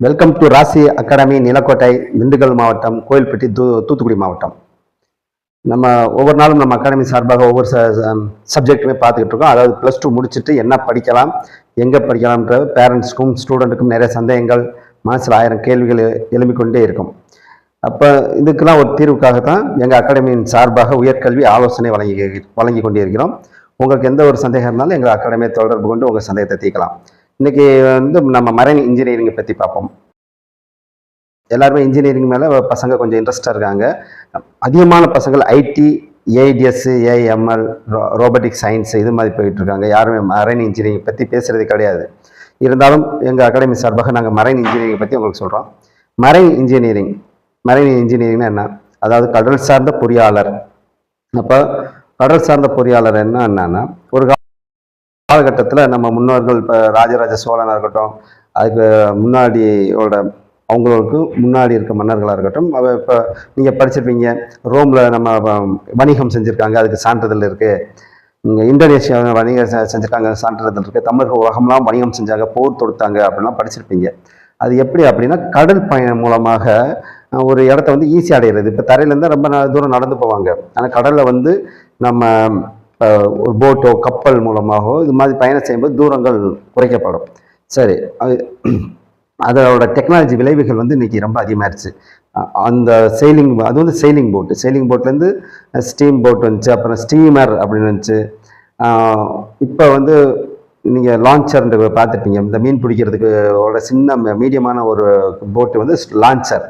Welcome to ராசி academy, Nilakottai, Dindigul மாவட்டம், கோயில்பட்டி, தூத்துக்குடி மாவட்டம். நம்ம ஒவ்வொரு நாளும் நம்ம அகாடமி சார்பாக ஒவ்வொரு சப்ஜெக்ட்டுமே பார்த்துக்கிட்டு இருக்கோம். அதாவது +2 முடிச்சுட்டு என்ன படிக்கலாம், எங்கே படிக்கலாம்ன்ற பேரண்ட்ஸ்க்கும் ஸ்டூடெண்ட்டுக்கும் நிறைய சந்தேகங்கள், மனசில் 1000 கேள்விகள் எழும்பிக்கொண்டே இருக்கும். அப்போ இதுக்கெல்லாம் ஒரு தீர்வுக்காக தான் எங்கள் அகாடமியின் சார்பாக உயர்கல்வி ஆலோசனை வழங்கி கொண்டே இருக்கிறோம். உங்களுக்கு எந்த ஒரு சந்தேகம் இருந்தாலும் எங்கள் அகாடமியை தொடர்பு கொண்டு உங்கள் சந்தேகத்தை தீர்க்கலாம். இன்னைக்கு நம்ம மரைன் இன்ஜினியரிங்கை பற்றி பார்ப்போம். எல்லாருமே இன்ஜினியரிங் மேலே பசங்க கொஞ்சம் இன்ட்ரெஸ்டாக இருக்காங்க. அதிகமான பசங்கள் IT, AI DS, AI ML, robotic science இது மாதிரி போயிட்டு இருக்காங்க. யாருமே மரைன் இன்ஜினியரிங் பற்றி பேசுறது கிடையாது. இருந்தாலும் எங்கள் அகாடமி சார்பாக நாங்கள் மரைன் இன்ஜினியரிங் பற்றி உங்களுக்கு சொல்கிறோம். மரைன் இன்ஜினியரிங்னா என்ன? அதாவது கடல் சார்ந்த பொறியாளர். அப்போ கடல் சார்ந்த பொறியாளர் என்னன்னா, ஒரு காலகட்டத்தில் நம்ம முன்னோர்கள், இப்போ ராஜராஜ சோழனாக இருக்கட்டும், அதுக்கு அவங்களுக்கு முன்னாடி இருக்க மன்னர்களாக இருக்கட்டும், இப்போ நீங்கள் படிச்சிருப்பீங்க, ரோமில் நம்ம வணிகம் செஞ்சுருக்காங்க, அதுக்கு சான்றிதழ் இருக்குது. இங்கே இந்தோனேஷியாவில் வணிகம் செஞ்சுருக்காங்க, சான்றிதழ் இருக்குது. தமிழர்கள் உலகம்லாம் வணிகம் செஞ்சாங்க, போர் தொடுத்தாங்க அப்படின்லாம் படிச்சிருப்பீங்க. அது எப்படி அப்படின்னா, கடல் பயணம் மூலமாக ஒரு இடத்த வந்து ஈஸியாக அடைகிறது. இப்போ தரையிலேருந்து ரொம்ப தூரம் நடந்து போவாங்க, ஆனால் கடலில் நம்ம ஒரு போட்டோ, கப்பல் மூலமாகவோ இது மாதிரி பயணம் செய்யும்போது தூரங்கள் குறைக்கப்படும். சரி, அதோட டெக்னாலஜி விளைவுகள் இன்னைக்கு ரொம்ப அதிகமாகிடுச்சு. அந்த அது செயிலிங் போட்லேருந்து ஸ்டீம் போட் வந்துச்சு, அப்புறம் ஸ்டீமர் அப்படின்னு வந்துச்சு. இப்போ நீங்கள் லான்ச்சர்ன்ற பார்த்துருப்பீங்க. இந்த மீன் பிடிக்கிறதுக்கு சின்ன மீடியமான ஒரு போட்டு லான்ச்சர்.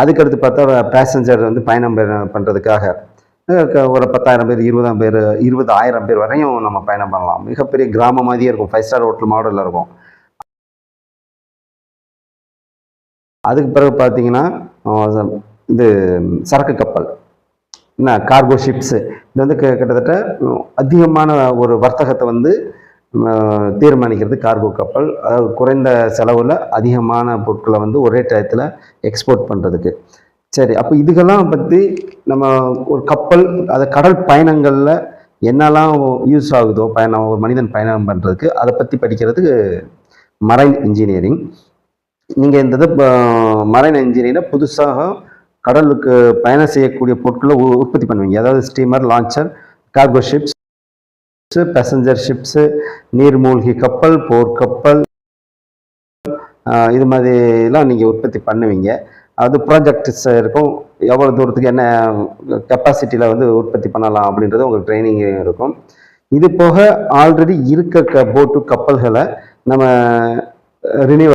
அதுக்கடுத்து பார்த்தா பேசஞ்சர் பயணம் பண்ணுறதுக்காக ஒரு 10,000 பேர், 20,000 பேர் வரையும் நம்ம பயணம் பண்ணலாம். மிகப்பெரிய கிராமம் மாதிரியே இருக்கும், 5 ஸ்டார் ஹோட்டல் மாடலில் இருக்கும். அதுக்கு பிறகு பார்த்தீங்கன்னா இது சரக்கு கப்பல், என்ன கார்கோ ஷிப்ஸு. இது கிட்டத்தட்ட அதிகமான ஒரு வர்த்தகத்தை தீர்மானிக்கிறது கார்கோ கப்பல். அதாவது குறைந்த செலவில் அதிகமான பொருட்களை ஒரே டயத்தில் எக்ஸ்போர்ட் பண்ணுறதுக்கு. சரி, அப்போ இதுக்கெல்லாம் பற்றி நம்ம ஒரு கப்பல், அதை கடல் பயணங்களில் என்னெல்லாம் யூஸ் ஆகுதோ, ஒரு மனிதன் பயணம் பண்ணுறதுக்கு, அதை பற்றி படிக்கிறதுக்கு மரைன் இன்ஜினியரிங். நீங்கள் இந்த மரைன் இன்ஜினியரிங்கில் புதுசாக கடலுக்கு பயணம் செய்யக்கூடிய பொருட்களை உற்பத்தி பண்ணுவீங்க. அதாவது steamer, launcher, cargo ships, passenger ships, நீர்மூழ்கி கப்பல், போர்க்கப்பல், இது மாதிரிலாம் நீங்கள் உற்பத்தி பண்ணுவீங்க. அது ப்ராஜெக்ட்ஸ் இருக்கும், எவ்வளோ தூரத்துக்கு என்ன கெப்பாசிட்டியில் உற்பத்தி பண்ணலாம் அப்படின்றது உங்களுக்கு ட்ரைனிங் இருக்கும். இது போக ஆல்ரெடி இருக்க போட்டு, கப்பல்களை நம்ம ரினியூவல்